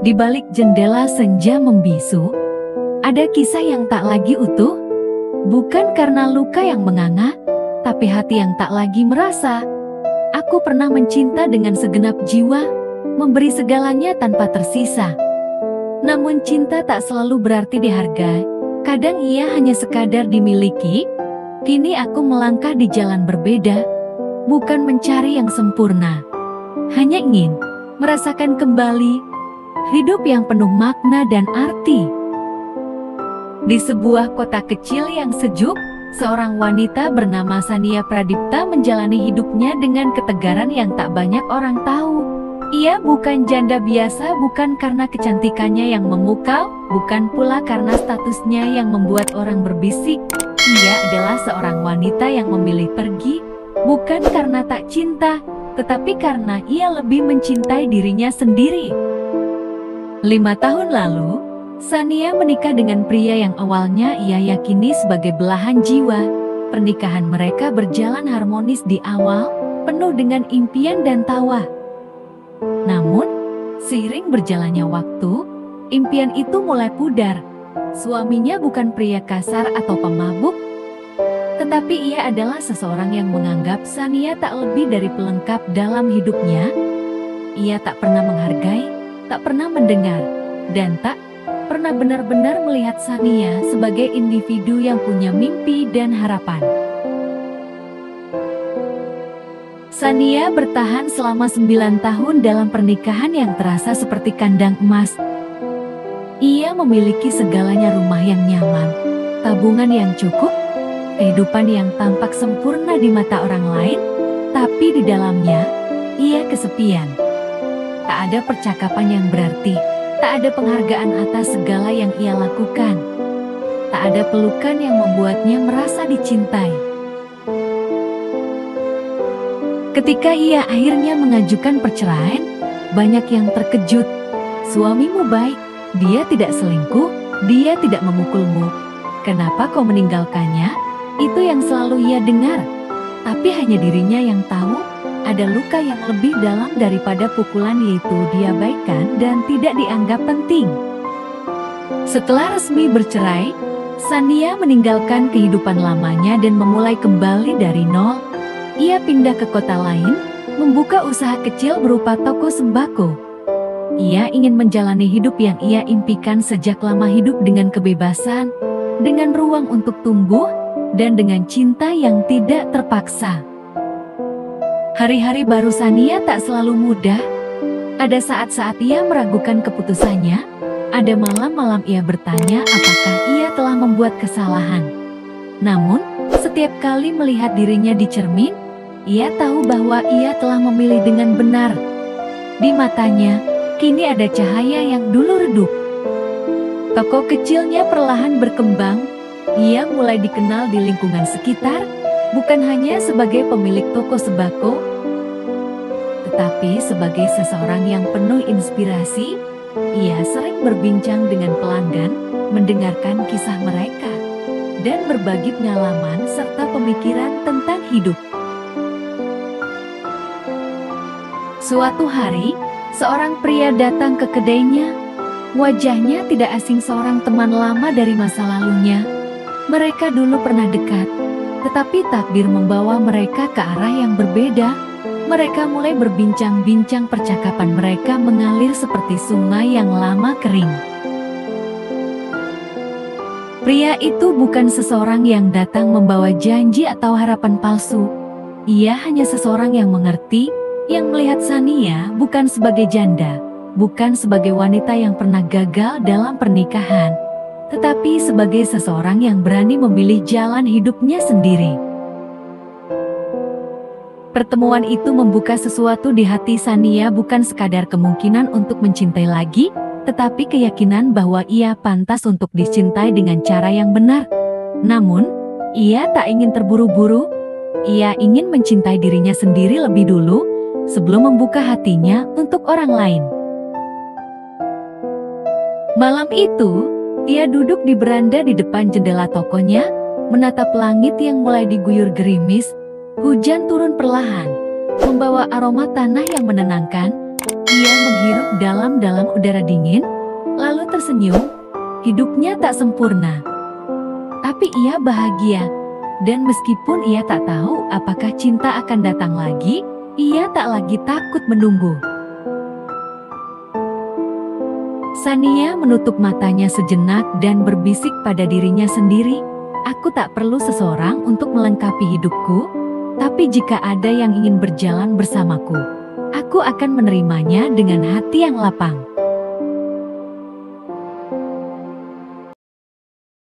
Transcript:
Di balik jendela senja membisu, ada kisah yang tak lagi utuh, bukan karena luka yang menganga, tapi hati yang tak lagi merasa. Aku pernah mencinta dengan segenap jiwa, memberi segalanya tanpa tersisa. Namun cinta tak selalu berarti dihargai, kadang ia hanya sekadar dimiliki. Kini aku melangkah di jalan berbeda, bukan mencari yang sempurna, hanya ingin merasakan kembali hidup yang penuh makna dan arti. Di sebuah kota kecil yang sejuk, seorang wanita bernama Sania Pradipta menjalani hidupnya dengan ketegaran yang tak banyak orang tahu. Ia bukan janda biasa, bukan karena kecantikannya yang memukau, bukan pula karena statusnya yang membuat orang berbisik. Ia adalah seorang wanita yang memilih pergi, bukan karena tak cinta, tetapi karena ia lebih mencintai dirinya sendiri. 5 tahun lalu, Sania menikah dengan pria yang awalnya ia yakini sebagai belahan jiwa. Pernikahan mereka berjalan harmonis di awal, penuh dengan impian dan tawa. Namun, seiring berjalannya waktu, impian itu mulai pudar. Suaminya bukan pria kasar atau pemabuk, tetapi ia adalah seseorang yang menganggap Sania tak lebih dari pelengkap dalam hidupnya. Ia tak pernah menghargai, tak pernah mendengar, dan tak pernah benar-benar melihat Sania sebagai individu yang punya mimpi dan harapan. Sania bertahan selama 9 tahun dalam pernikahan yang terasa seperti kandang emas. Ia memiliki segalanya, rumah yang nyaman, tabungan yang cukup, kehidupan yang tampak sempurna di mata orang lain, tapi di dalamnya, ia kesepian. Tak ada percakapan yang berarti, tak ada penghargaan atas segala yang ia lakukan. Tak ada pelukan yang membuatnya merasa dicintai. Ketika ia akhirnya mengajukan perceraian, banyak yang terkejut. Suamimu baik, dia tidak selingkuh, dia tidak memukulmu. Kenapa kau meninggalkannya? Itu yang selalu ia dengar. Tapi hanya dirinya yang tahu, ada luka yang lebih dalam daripada pukulan, yaitu diabaikan dan tidak dianggap penting. Setelah resmi bercerai, Sania meninggalkan kehidupan lamanya dan memulai kembali dari nol. Ia pindah ke kota lain, membuka usaha kecil berupa toko sembako. Ia ingin menjalani hidup yang ia impikan sejak lama, hidup dengan kebebasan, dengan ruang untuk tumbuh, dan dengan cinta yang tidak terpaksa. Hari-hari baru Sania tak selalu mudah. Ada saat-saat ia meragukan keputusannya. Ada malam-malam ia bertanya apakah ia telah membuat kesalahan. Namun, setiap kali melihat dirinya di cermin, ia tahu bahwa ia telah memilih dengan benar. Di matanya, kini ada cahaya yang dulu redup. Toko kecilnya perlahan berkembang. Ia mulai dikenal di lingkungan sekitar, bukan hanya sebagai pemilik toko sembako, tetapi sebagai seseorang yang penuh inspirasi. Ia sering berbincang dengan pelanggan, mendengarkan kisah mereka, dan berbagi pengalaman serta pemikiran tentang hidup. Suatu hari, seorang pria datang ke kedainya. Wajahnya tidak asing, seorang teman lama dari masa lalunya. Mereka dulu pernah dekat, tetapi takdir membawa mereka ke arah yang berbeda. Mereka mulai berbincang-bincang, percakapan mereka mengalir seperti sungai yang lama kering. Pria itu bukan seseorang yang datang membawa janji atau harapan palsu. Ia hanya seseorang yang mengerti, yang melihat Sania bukan sebagai janda, bukan sebagai wanita yang pernah gagal dalam pernikahan, tetapi sebagai seseorang yang berani memilih jalan hidupnya sendiri. Pertemuan itu membuka sesuatu di hati Sania, bukan sekadar kemungkinan untuk mencintai lagi, tetapi keyakinan bahwa ia pantas untuk dicintai dengan cara yang benar. Namun, ia tak ingin terburu-buru. Ia ingin mencintai dirinya sendiri lebih dulu, sebelum membuka hatinya untuk orang lain. Malam itu, ia duduk di beranda di depan jendela tokonya, menatap langit yang mulai diguyur gerimis. Hujan turun perlahan, membawa aroma tanah yang menenangkan. Ia menghirup dalam-dalam udara dingin, lalu tersenyum. Hidupnya tak sempurna, tapi ia bahagia. Dan meskipun ia tak tahu apakah cinta akan datang lagi, ia tak lagi takut menunggu. Sania menutup matanya sejenak dan berbisik pada dirinya sendiri, "Aku tak perlu seseorang untuk melengkapi hidupku, tapi jika ada yang ingin berjalan bersamaku, aku akan menerimanya dengan hati yang lapang."